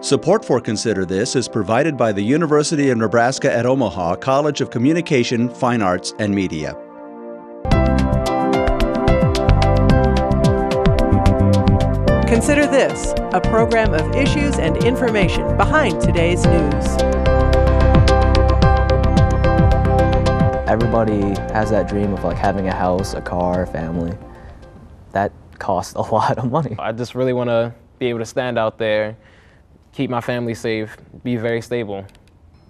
Support for Consider This is provided by the University of Nebraska at Omaha College of Communication, Fine Arts, and Media. Consider This, a program of issues and information behind today's news. Everybody has that dream of having a house, a car, a family. That costs a lot of money. I just really want to be able to stand out there, keep my family safe, be very stable.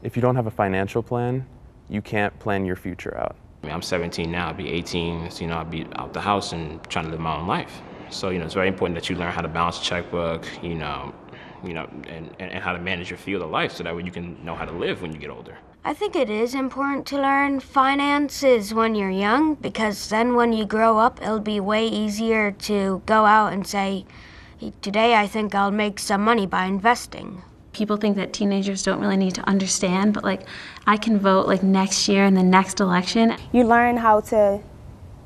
If you don't have a financial plan, you can't plan your future out. I'm 17 now, I'll be 18, so I'll be out the house and trying to live my own life. So, it's very important that you learn how to balance a checkbook, and how to manage your field of life so that way you can know how to live when you get older. I think it is important to learn finances when you're young, because then when you grow up, it'll be way easier to go out and say, today I think I'll make some money by investing. People think that teenagers don't really need to understand, but I can vote next year in the next election. You learn how to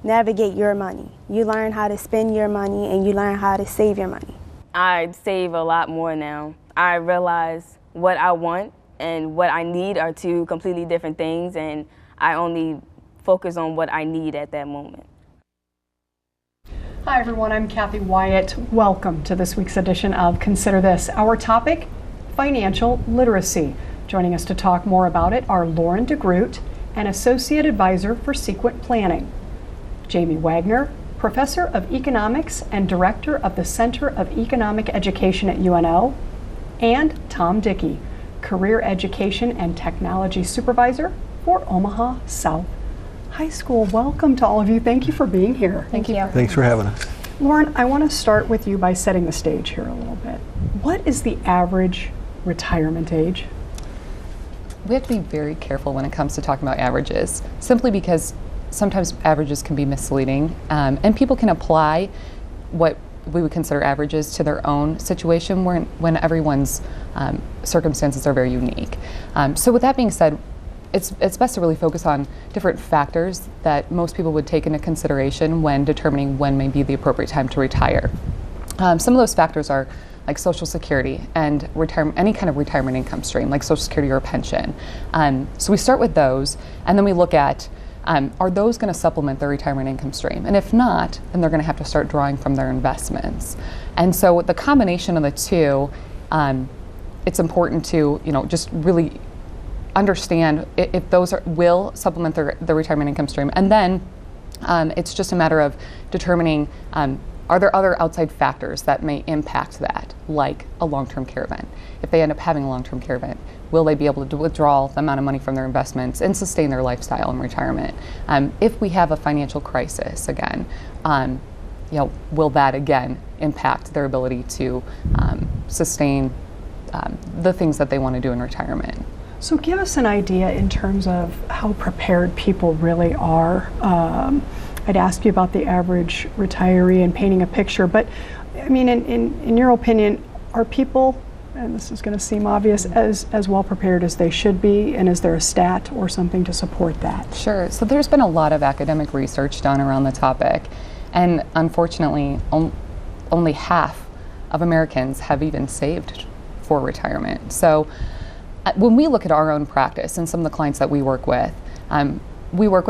navigate your money. You learn how to spend your money, and you learn how to save your money. I save a lot more now. I realize what I want and what I need are two completely different things, and I only focus on what I need at that moment. Hi everyone, I'm Kathy Wyatt. Welcome to this week's edition of Consider This. Our topic, financial literacy. Joining us to talk more about it are Lauren DeGroot, an Associate Advisor for Sequent Planning, Jamie Wagner, Professor of Economics and Director of the Center of Economic Education at UNO, and Tom Dickey, Career Education and Technology Supervisor for Omaha South High School. Welcome to all of you. Thank you for being here. Thank you. Thanks for having us. Lauren, I want to start with you by setting the stage here a little bit. What is the average retirement age? We have to be very careful when it comes to talking about averages, simply because sometimes averages can be misleading, and people can apply what we would consider averages to their own situation when everyone's circumstances are very unique. So with that being said, it's best to really focus on different factors that most people would take into consideration when determining when may be the appropriate time to retire. Some of those factors are like Social Security and any kind of retirement income stream, like Social Security or pension. So we start with those, and then we look at are those going to supplement their retirement income stream? And if not, then they're going to have to start drawing from their investments. And so with the combination of the two, it's important to just really understand if those will supplement their retirement income stream. And then it's just a matter of determining are there other outside factors that may impact that, like a long-term care event? If they end up having a long-term care event, will they be able to withdraw the amount of money from their investments and sustain their lifestyle in retirement? If we have a financial crisis again, will that again impact their ability to sustain the things that they want to do in retirement? So give us an idea in terms of how prepared people really are. I'd ask you about the average retiree and painting a picture, but I mean, in your opinion, are people, and this is going to seem obvious, as well prepared as they should be, and is there a stat or something to support that? Sure. So there's been a lot of academic research done around the topic, and unfortunately, only half of Americans have even saved for retirement. So when we look at our own practice and some of the clients that we work with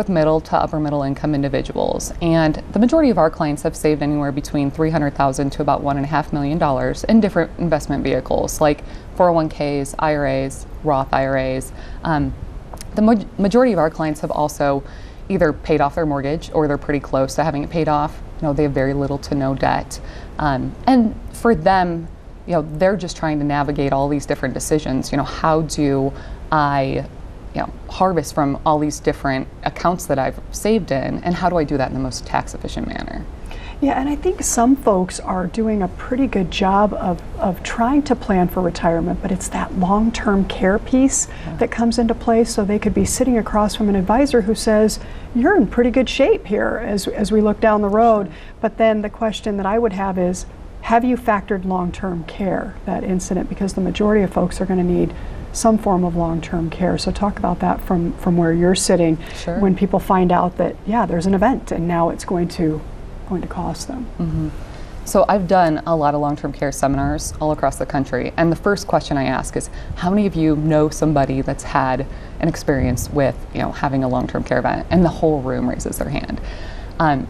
middle to upper middle income individuals, and the majority of our clients have saved anywhere between $300,000 to about $1.5 million in different investment vehicles like 401ks, IRAs, Roth IRAs. The majority of our clients have also either paid off their mortgage or they're pretty close to having it paid off. They have very little to no debt. And for them, they're just trying to navigate all these different decisions. How do I harvest from all these different accounts that I've saved in, and how do I do that in the most tax efficient manner? Yeah, and I think some folks are doing a pretty good job of trying to plan for retirement, but it's that long-term care piece that comes into play. So they could be sitting across from an advisor who says, you're in pretty good shape here as we look down the road. But then the question that I would have is, have you factored long-term care, that incident? Because the majority of folks are going to need some form of long-term care. So talk about that from where you're sitting. Sure. When people find out that, there's an event and now it's going to cost them. Mm-hmm. So I've done a lot of long-term care seminars all across the country, and the first question I ask is, how many of you know somebody that's had an experience with, having a long-term care event? And the whole room raises their hand.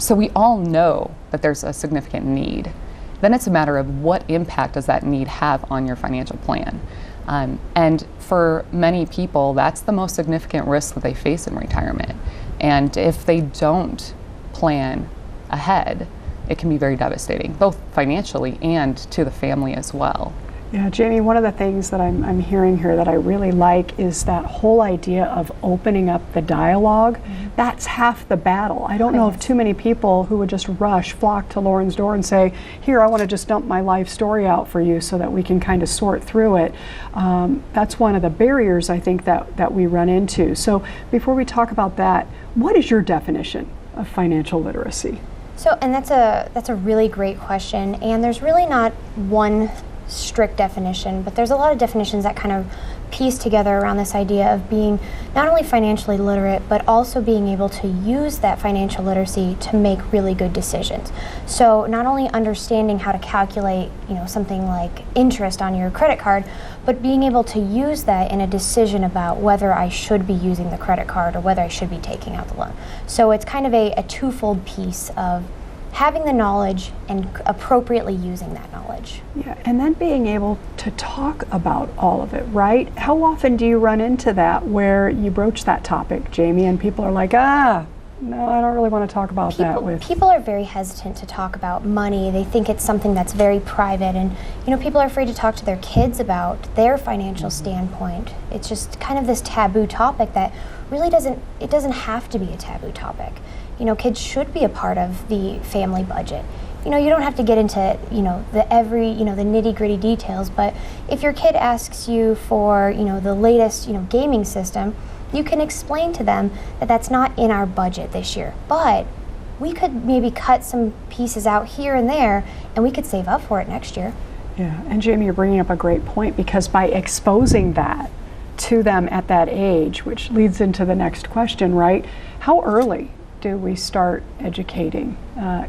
So we all know that there's a significant need. Then it's a matter of what impact does that need have on your financial plan. And for many people, that's the most significant risk that they face in retirement. And if they don't plan ahead, it can be very devastating, both financially and to the family as well. Yeah, Jamie, one of the things that I'm hearing here that I really like is that whole idea of opening up the dialogue. That's half the battle. I don't know of too many people who would just flock to Lauren's door and say, here, I want to just dump my life story out for you so that we can kind of sort through it. That's one of the barriers I think that we run into. So before we talk about that, what is your definition of financial literacy? So, and that's a really great question, and there's really not one strict definition, but there's a lot of definitions that kind of piece together around this idea of being not only financially literate, but also being able to use that financial literacy to make really good decisions. So not only understanding how to calculate, something like interest on your credit card, but being able to use that in a decision about whether I should be using the credit card or whether I should be taking out the loan. So it's kind of a twofold piece of having the knowledge and appropriately using that knowledge. Yeah, and then being able to talk about all of it, right? How often do you run into that where you broach that topic, Jamie, and people are like, no, I don't really want to talk about that with... People are very hesitant to talk about money. They think it's something that's very private, and people are afraid to talk to their kids about their financial standpoint. It's just kind of this taboo topic that really doesn't have to be a taboo topic. Kids should be a part of the family budget. You don't have to get into, the nitty-gritty details, but if your kid asks you for, the latest, gaming system, you can explain to them that that's not in our budget this year, but we could maybe cut some pieces out here and there, and we could save up for it next year. Yeah, and Jamie, you're bringing up a great point, because by exposing that to them at that age, which leads into the next question, right? How early do we start educating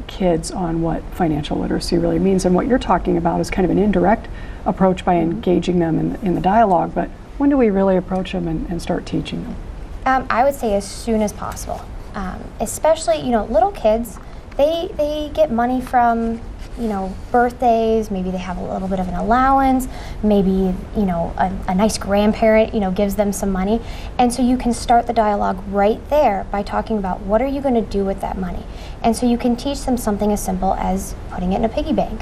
kids on what financial literacy really means? And what you're talking about is kind of an indirect approach by engaging them in the dialogue, but when do we really approach them and start teaching them? I would say as soon as possible. Especially, little kids, they get money from, birthdays, maybe they have a little bit of an allowance, maybe, a nice grandparent, gives them some money. And so you can start the dialogue right there by talking about what are you going to do with that money. And so you can teach them something as simple as putting it in a piggy bank.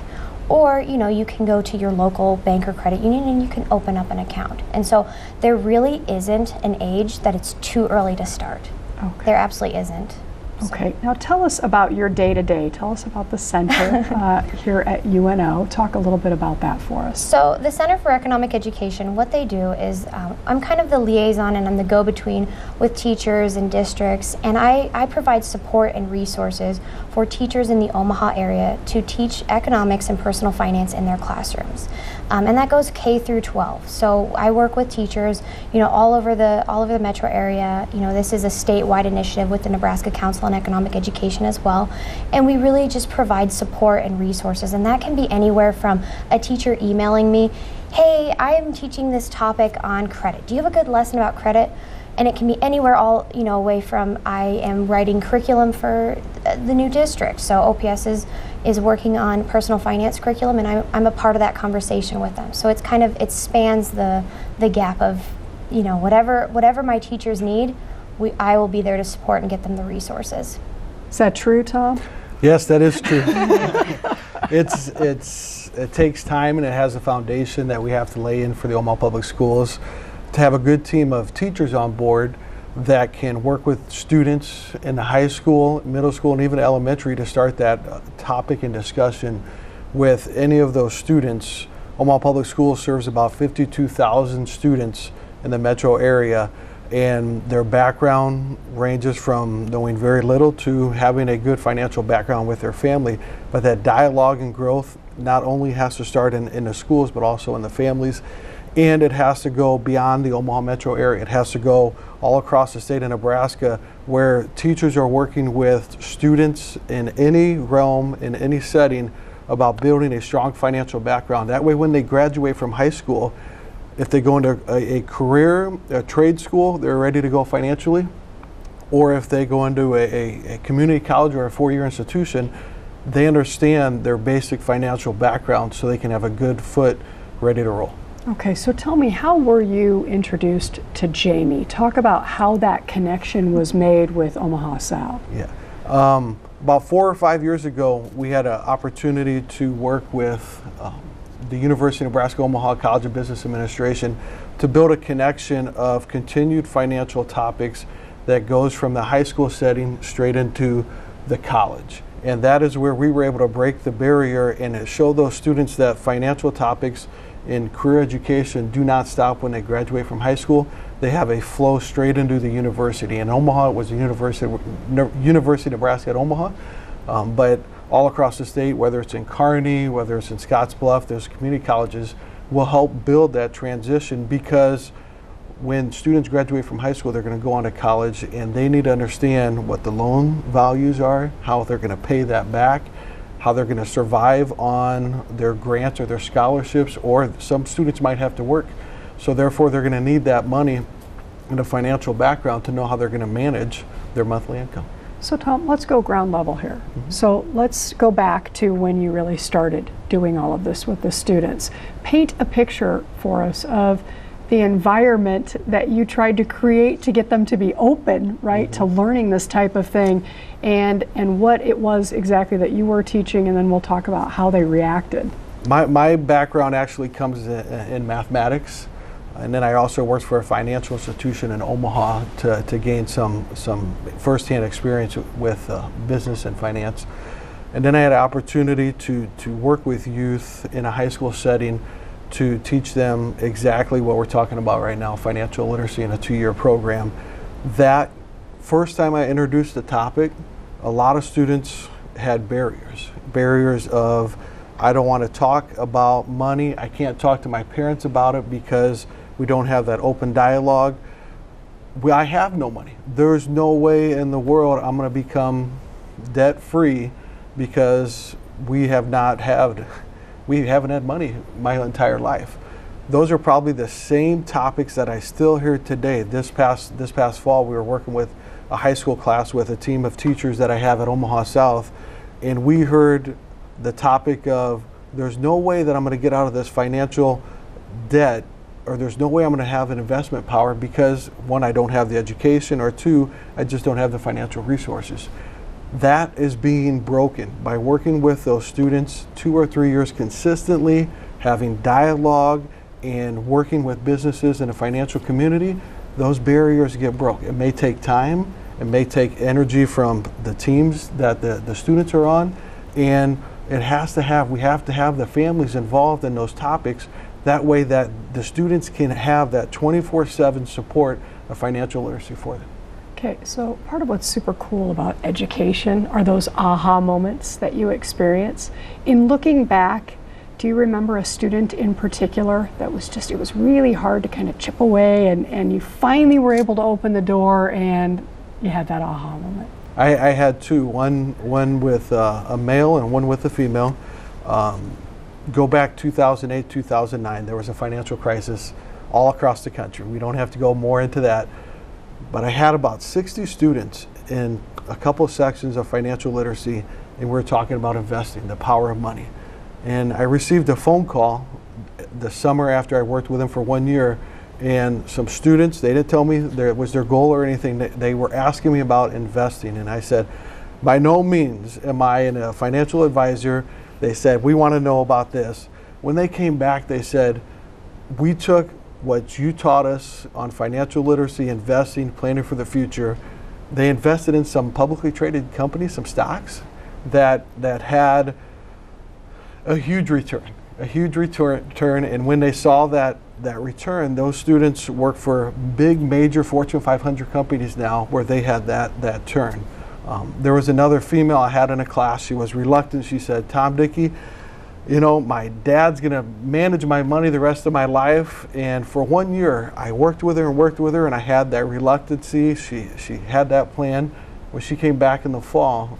Or, you can go to your local bank or credit union and you can open up an account. And so there really isn't an age that it's too early to start. Okay. There absolutely isn't. Okay, now tell us about your day-to-day. Tell us about the center here at UNO. Talk a little bit about that for us. So the Center for Economic Education, what they do is I'm kind of the liaison and I'm the go-between with teachers and districts, and I provide support and resources for teachers in the Omaha area to teach economics and personal finance in their classrooms. And that goes K through 12. So I work with teachers, all over the metro area. This is a statewide initiative with the Nebraska Council on Economic Education as well. And we really just provide support and resources. And that can be anywhere from a teacher emailing me, hey, I'm teaching this topic on credit. Do you have a good lesson about credit? And it can be anywhere away from I am writing curriculum for the new district. So OPS is working on personal finance curriculum, and I'm a part of that conversation with them. So it spans the gap of, whatever my teachers need, I will be there to support and get them the resources. Is that true, Tom? Yes, that is true. It takes time, and it has a foundation that we have to lay in for the Omaha Public Schools to have a good team of teachers on board that can work with students in the high school, middle school, and even elementary to start that topic and discussion with any of those students. Omaha Public Schools serves about 52,000 students in the metro area, and their background ranges from knowing very little to having a good financial background with their family. But that dialogue and growth not only has to start in the schools, but also in the families. And it has to go beyond the Omaha metro area. It has to go all across the state of Nebraska, where teachers are working with students in any realm, in any setting, about building a strong financial background. That way when they graduate from high school, if they go into a career, a trade school, they're ready to go financially. Or if they go into a community college or a four-year institution, they understand their basic financial background so they can have a good foot ready to roll. Okay, so tell me, how were you introduced to Jamie? Talk about how that connection was made with Omaha South. Yeah. About 4 or 5 years ago, we had an opportunity to work with the University of Nebraska Omaha College of Business Administration to build a connection of continued financial topics that goes from the high school setting straight into the college. And that is where we were able to break the barrier and show those students that financial topics in career education do not stop when they graduate from high school. They have a flow straight into the university. In Omaha, it was the University of Nebraska at Omaha, but all across the state, whether it's in Kearney, whether it's in Scottsbluff, there's community colleges, will help build that transition, because when students graduate from high school, they're going to go on to college and they need to understand what the loan values are, how they're going to pay that back, how they're going to survive on their grants or their scholarships, or some students might have to work. So therefore, they're going to need that money and a financial background to know how they're going to manage their monthly income. So Tom, let's go ground level here. So let's go back to when you really started doing all of this with the students. Paint a picture for us of the environment that you tried to create to get them to be open, right, to learning this type of thing, and what it was exactly that you were teaching, and then we'll talk about how they reacted. My background actually comes in mathematics, and then I also worked for a financial institution in Omaha to gain some firsthand experience with business and finance. And then I had an opportunity to work with youth in a high school setting to teach them exactly what we're talking about right now, financial literacy, in a 2-year program. That first time I introduced the topic, a lot of students had barriers of, I don't want to talk about money, I can't talk to my parents about it because we don't have that open dialogue. I have no money. There's no way in the world I'm going to become debt-free because we haven't had money my entire life. Those are probably the same topics that I still hear today. This past fall, we were working with a high school class with a team of teachers that I have at Omaha South, and we heard the topic of, there's no way that I'm going to get out of this financial debt, or there's no way I'm going to have an investment power because, one, I don't have the education, or two, I just don't have the financial resources. That is being broken by working with those students 2 or 3 years consistently, having dialogue, and working with businesses in a financial community. Those barriers get broke. It may take time, it may take energy from the teams that the students are on, and we have to have the families involved in those topics. That way that the students can have that 24/7 support of financial literacy for them. Okay, so part of what's super cool about education are those aha moments that you experience. In looking back, do you remember a student in particular that was just, it was really hard to kind of chip away, and you finally were able to open the door and you had that aha moment? I had two, one with a male and one with a female. Go back 2008, 2009, there was a financial crisis all across the country. We don't have to go more into that. But I had about 60 students in a couple of sections of financial literacy, and we were talking about investing, the power of money. And I received a phone call the summer after I worked with them for 1 year, and some students, they didn't tell me it was their goal or anything, they were asking me about investing. And I said, by no means am I a financial advisor. They said, we want to know about this. When they came back, they said, we took what you taught us on financial literacy, investing, planning for the future. They invested in some publicly traded companies, some stocks that had a huge return. And when they saw that return, those students work for big, major Fortune 500 companies now where they had that turn. There was another female I had in a class. She was reluctant. She said, Tom Dickey, you know, my dad's going to manage my money the rest of my life. And for 1 year, I worked with her, and I had that reluctancy. She had that plan. When she came back in the fall,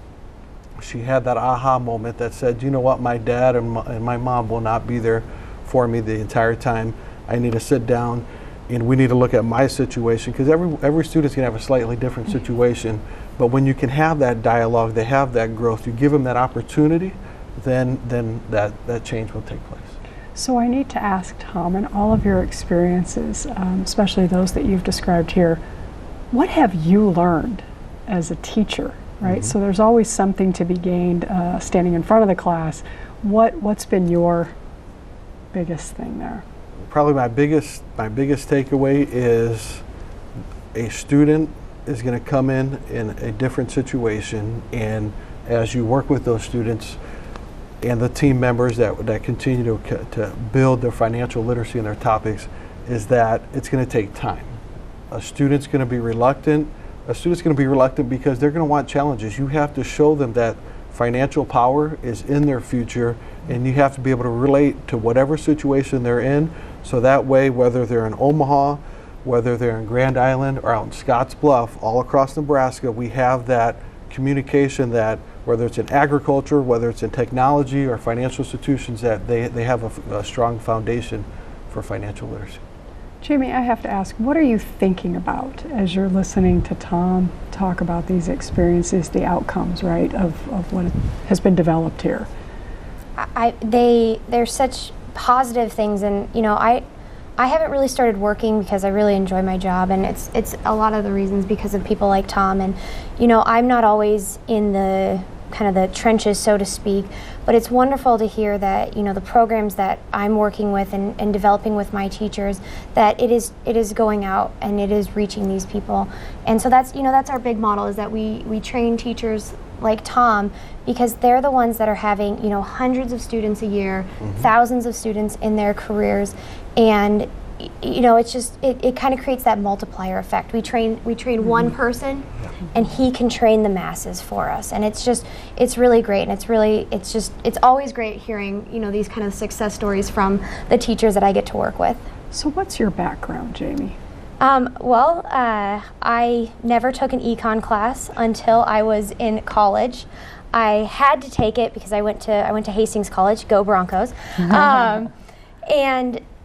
she had that aha moment that said, you know what, my dad and my mom will not be there for me the entire time. I need to sit down and we need to look at my situation, because every student's going to have a slightly different situation. But when you can have that dialogue, they have that growth, you give them that opportunity, then that change will take place. So I need to ask Tom, in all of your experiences, especially those that you've described here, what have you learned as a teacher, right? So there's always something to be gained standing in front of the class. What's been your biggest thing there? Probably my biggest takeaway is a student is going to come in a different situation, and as you work with those students and the team members that continue to build their financial literacy and their topics, is that it's going to take time. A student's going to be reluctant. A student's going to be reluctant because they're going to want challenges. You have to show them that financial power is in their future, and you have to be able to relate to whatever situation they're in. So that way, whether they're in Omaha, whether they're in Grand Island or out in Scotts Bluff, all across Nebraska, we have that communication that whether it's in agriculture, whether it's in technology or financial institutions, that they have a strong foundation for financial literacy. Jamie, I have to ask, what are you thinking about as you're listening to Tom talk about these experiences, the outcomes, right, of what has been developed here? They're such positive things, and you know, I haven't really started working because I really enjoy my job, and it's a lot of the reasons because of people like Tom. And you know, I'm not always in the kind of the trenches, so to speak, but it's wonderful to hear that, you know, the programs that I'm working with and developing with my teachers, that it is going out and it is reaching these people. And so that's, you know, that's our big model, is that we train teachers like Tom, because they're the ones that are having, you know, hundreds of students a year, thousands of students in their careers, and you know, it's just it kind of creates that multiplier effect. We train one person, and he can train the masses for us, and it's really great, and it's always great hearing, you know, these kind of success stories from the teachers that I get to work with. So what's your background, Jamie? I never took an econ class until I was in college. I had to take it because I went to Hastings College, go Broncos, and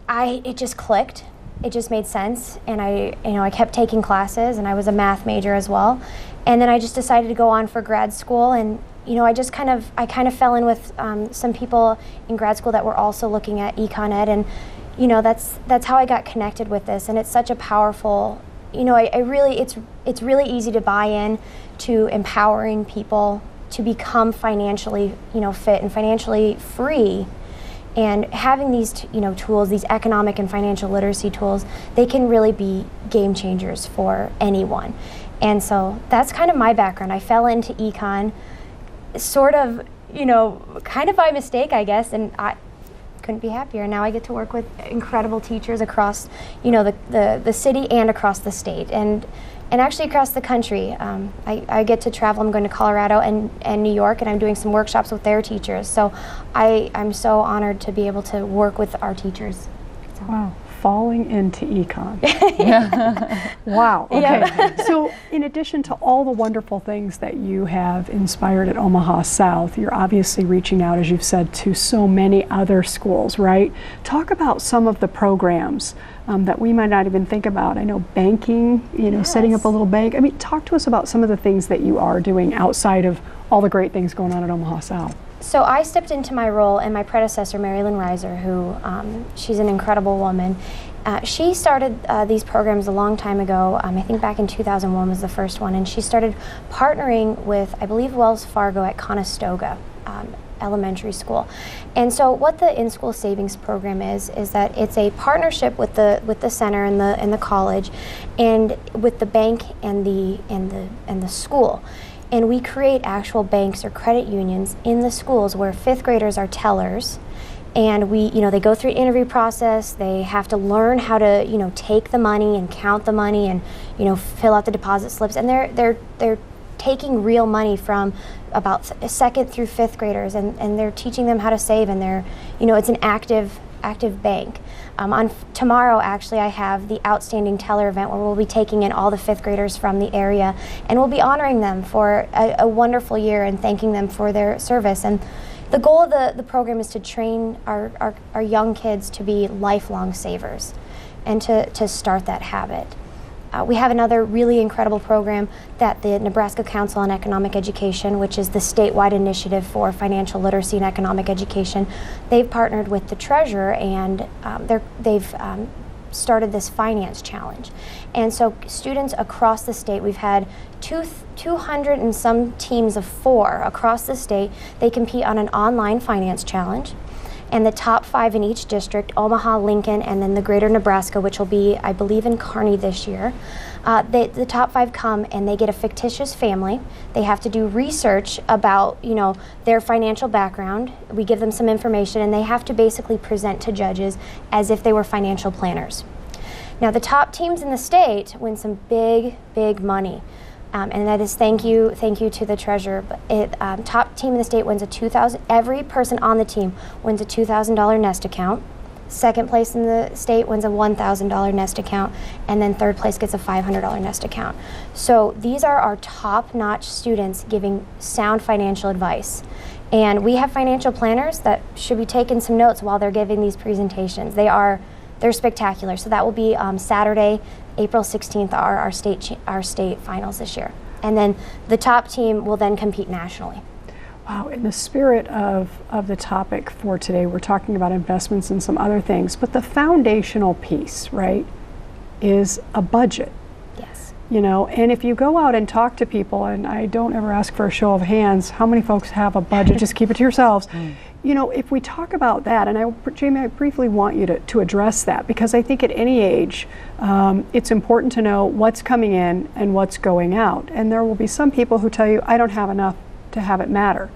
it just clicked. It just made sense, and I kept taking classes, and I was a math major as well. And then I just decided to go on for grad school, and you know, I kind of fell in with some people in grad school that were also looking at Econ Ed, and you know, that's how I got connected with this. And it's such a powerful, you know, it's really easy to buy in to empowering people to become financially, you know, fit and financially free. And having these, you know, tools, these economic and financial literacy tools, they can really be game changers for anyone. And so that's kind of my background. I fell into econ sort of, you know, kind of by mistake, I guess, and I couldn't be happier. Now I get to work with incredible teachers across, you know, the city and across the state, and actually across the country. I get to travel. I'm going to Colorado and New York, and I'm doing some workshops with their teachers. So I'm so honored to be able to work with our teachers. So. Wow, falling into econ. Wow, okay. Yeah. So in addition to all the wonderful things that you have inspired at Omaha South, you're obviously reaching out, as you've said, to so many other schools, right? Talk about some of the programs that we might not even think about. I know banking, you know, setting up a little bank. I mean, talk to us about some of the things that you are doing outside of all the great things going on at Omaha South. So I stepped into my role, and my predecessor, Marilyn Reiser, who she's an incredible woman. She started these programs a long time ago. I think back in 2001 was the first one, and she started partnering with, I believe, Wells Fargo at Conestoga Elementary School. And so what the in-school savings program is that it's a partnership with the center and the college, and with the bank and the school. And we create actual banks or credit unions in the schools where fifth graders are tellers, and they go through an interview process. They have to learn how to, you know, take the money and count the money and, you know, fill out the deposit slips. And they're taking real money from about second through fifth graders, and they're teaching them how to save, and they're, you know, it's an active bank. Tomorrow, actually, I have the Outstanding Teller event where we'll be taking in all the 5th graders from the area, and we'll be honoring them for a wonderful year and thanking them for their service. And the goal of the program is to train our young kids to be lifelong savers and to start that habit. We have another really incredible program that the Nebraska Council on Economic Education, which is the statewide initiative for financial literacy and economic education, they've partnered with the treasurer, and they've started this finance challenge. And so students across the state, we've had 200 and some teams of 4 across the state. They compete on an online finance challenge. And the top 5 in each district, Omaha, Lincoln, and then the greater Nebraska, which will be, I believe, in Kearney this year. The top 5 come and they get a fictitious family. They have to do research about, their financial background. We give them some information, and they have to basically present to judges as if they were financial planners. Now, the top teams in the state win some big, big money. And that is thank you to the treasurer. Top team in the state wins every person on the team wins a $2,000 nest account. Second place in the state wins a $1,000 nest account, and then third place gets a $500 nest account. So these are our top-notch students giving sound financial advice. And we have financial planners that should be taking some notes while they're giving these presentations. They're spectacular. So that will be Saturday, April 16th, are our state finals this year. And then the top team will then compete nationally. Wow, in the spirit of the topic for today, we're talking about investments and some other things, but the foundational piece, right, is a budget. Yes. And if you go out and talk to people, and I don't ever ask for a show of hands, how many folks have a budget? Just keep it to yourselves. If we talk about that, and Jamie, I briefly want you to address that, because I think at any age, it's important to know what's coming in and what's going out. And there will be some people who tell you, I don't have enough to have it matter.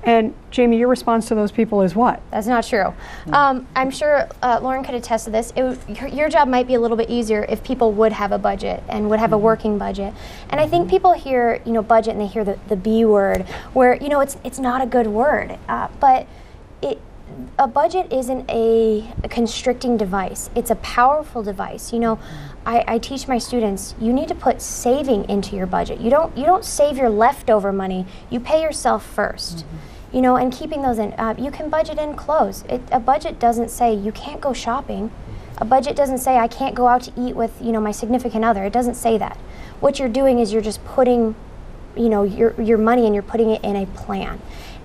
And Jamie, your response to those people is what? That's not true. I'm sure Lauren could attest to this. Your job might be a little bit easier if people would have a budget and would have a working budget. And I think people hear, budget, and they hear the B word, where, it's not a good word. But a budget isn't a constricting device. It's a powerful device. I teach my students, you need to put saving into your budget. You don't save your leftover money. You pay yourself first. And keeping those in. You can budget in clothes. A budget doesn't say you can't go shopping. A budget doesn't say I can't go out to eat with my significant other. It doesn't say that. What you're doing is you're just putting your money, and you're putting it in a plan.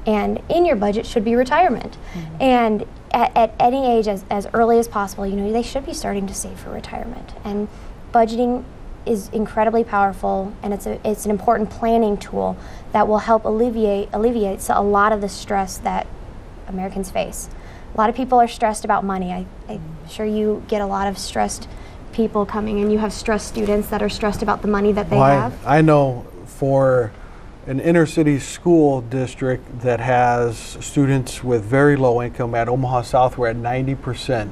And in your budget should be retirement. And at any age, as early as possible, they should be starting to save for retirement. And budgeting is incredibly powerful, and it's an important planning tool that will help alleviate a lot of the stress that Americans face. A lot of people are stressed about money. I'm sure you get a lot of stressed people coming in. You have stressed students that are stressed about the money that they have. I know for an inner city school district that has students with very low income at Omaha South, we're at 90%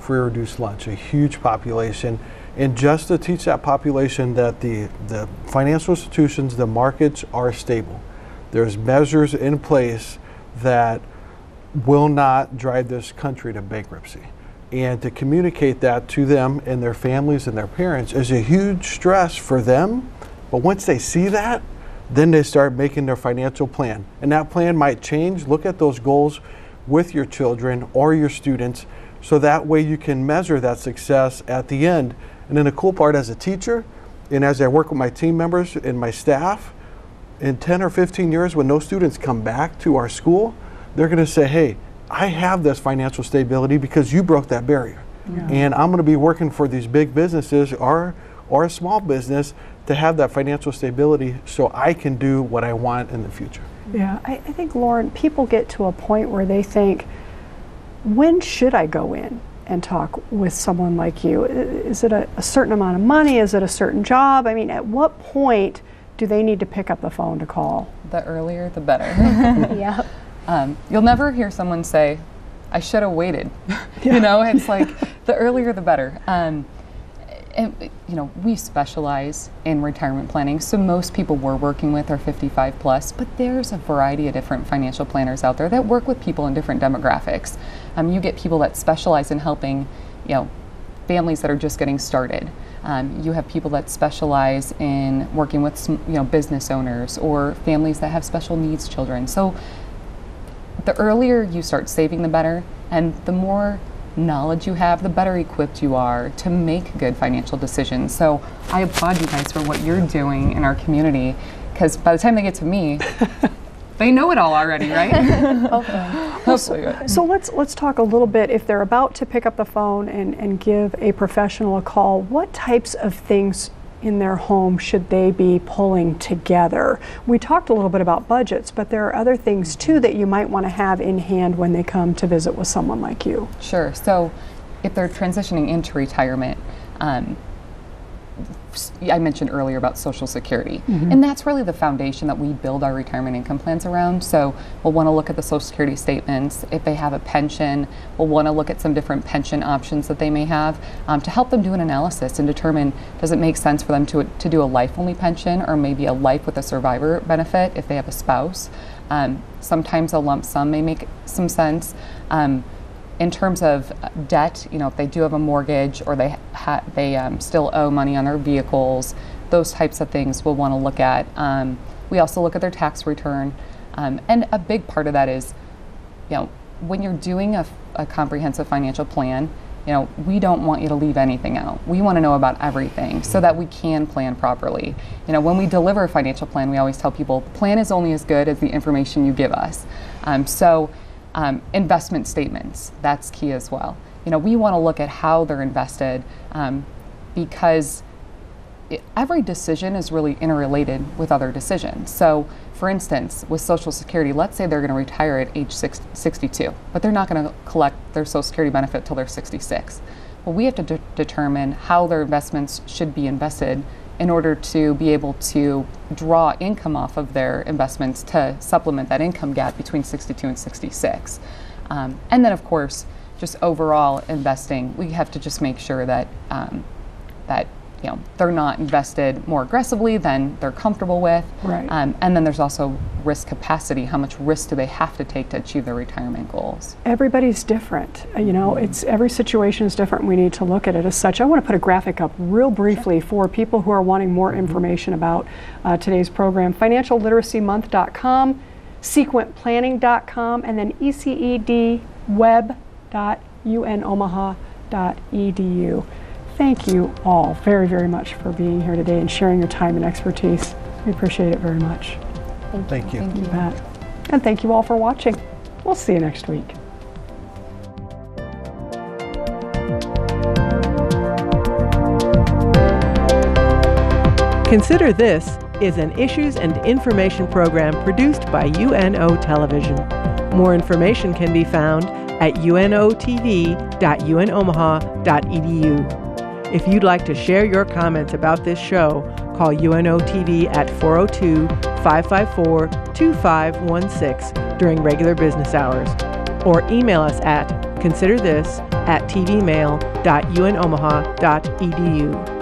free or reduced lunch, a huge population. And just to teach that population that the financial institutions, the markets are stable. There's measures in place that will not drive this country to bankruptcy. And to communicate that to them and their families and their parents is a huge stress for them. But once they see that, then they start making their financial plan. And that plan might change. Look at those goals with your children or your students, so that way you can measure that success at the end. And then the cool part as a teacher, and as I work with my team members and my staff, in 10 or 15 years when those students come back to our school, they're gonna say, hey, I have this financial stability because you broke that barrier. Yeah. And I'm gonna be working for these big businesses or a small business to have that financial stability so I can do what I want in the future. Yeah, I think, Lauren, people get to a point where they think, when should I go in and talk with someone like you? Is it a certain amount of money? Is it a certain job? I mean, at what point do they need to pick up the phone to call? The earlier, the better. Yeah. You'll never hear someone say, I should have waited. It's like the earlier, the better. And we specialize in retirement planning, so most people we're working with are 55 plus, but there's a variety of different financial planners out there that work with people in different demographics. You get people that specialize in helping families that are just getting started. You have people that specialize in working with business owners or families that have special needs children. So the earlier you start saving, the better, and the more knowledge you have, the better equipped you are to make good financial decisions. So I applaud you guys for what you're doing in our community, because by the time they get to me, they know it all already, right? Hopefully. So let's talk a little bit, if they're about to pick up the phone and give a professional a call, what types of things in their home should they be pulling together? We talked a little bit about budgets, but there are other things too that you might want to have in hand when they come to visit with someone like you. Sure. So if they're transitioning into retirement, I mentioned earlier about Social Security, and that's really the foundation that we build our retirement income plans around. So we'll want to look at the Social Security statements. If they have a pension, we'll want to look at some different pension options that they may have to help them do an analysis and determine, does it make sense for them to do a life-only pension or maybe a life with a survivor benefit if they have a spouse. Sometimes a lump sum may make some sense. In terms of debt, if they do have a mortgage or they still owe money on their vehicles, those types of things we'll want to look at. We also look at their tax return, and a big part of that is, when you're doing a comprehensive financial plan, we don't want you to leave anything out. We want to know about everything so that we can plan properly. When we deliver a financial plan, we always tell people the plan is only as good as the information you give us. Investment statements, that's key as well. We want to look at how they're invested because every decision is really interrelated with other decisions. So for instance, with Social Security, let's say they're going to retire at age 62, but they're not going to collect their Social Security benefit till they're 66. Well, we have to determine how their investments should be invested in order to be able to draw income off of their investments to supplement that income gap between 62 and 66. And then of course, just overall investing, we have to just make sure that they're not invested more aggressively than they're comfortable with. Right. And then there's also risk capacity. How much risk do they have to take to achieve their retirement goals? Everybody's different. It's every situation is different. We need to look at it as such. I want to put a graphic up real briefly for people who are wanting more information about today's program. FinancialLiteracyMonth.com, SequentPlanning.com, and then ECEDweb.unomaha.edu. Thank you all very, very much for being here today and sharing your time and expertise. We appreciate it very much. Thank you. You bet. And thank you all for watching. We'll see you next week. Consider This is an issues and information program produced by UNO Television. More information can be found at unotv.unomaha.edu. If you'd like to share your comments about this show, call UNO TV at 402-554-2516 during regular business hours, or email us at considerthis@tvmail.unomaha.edu.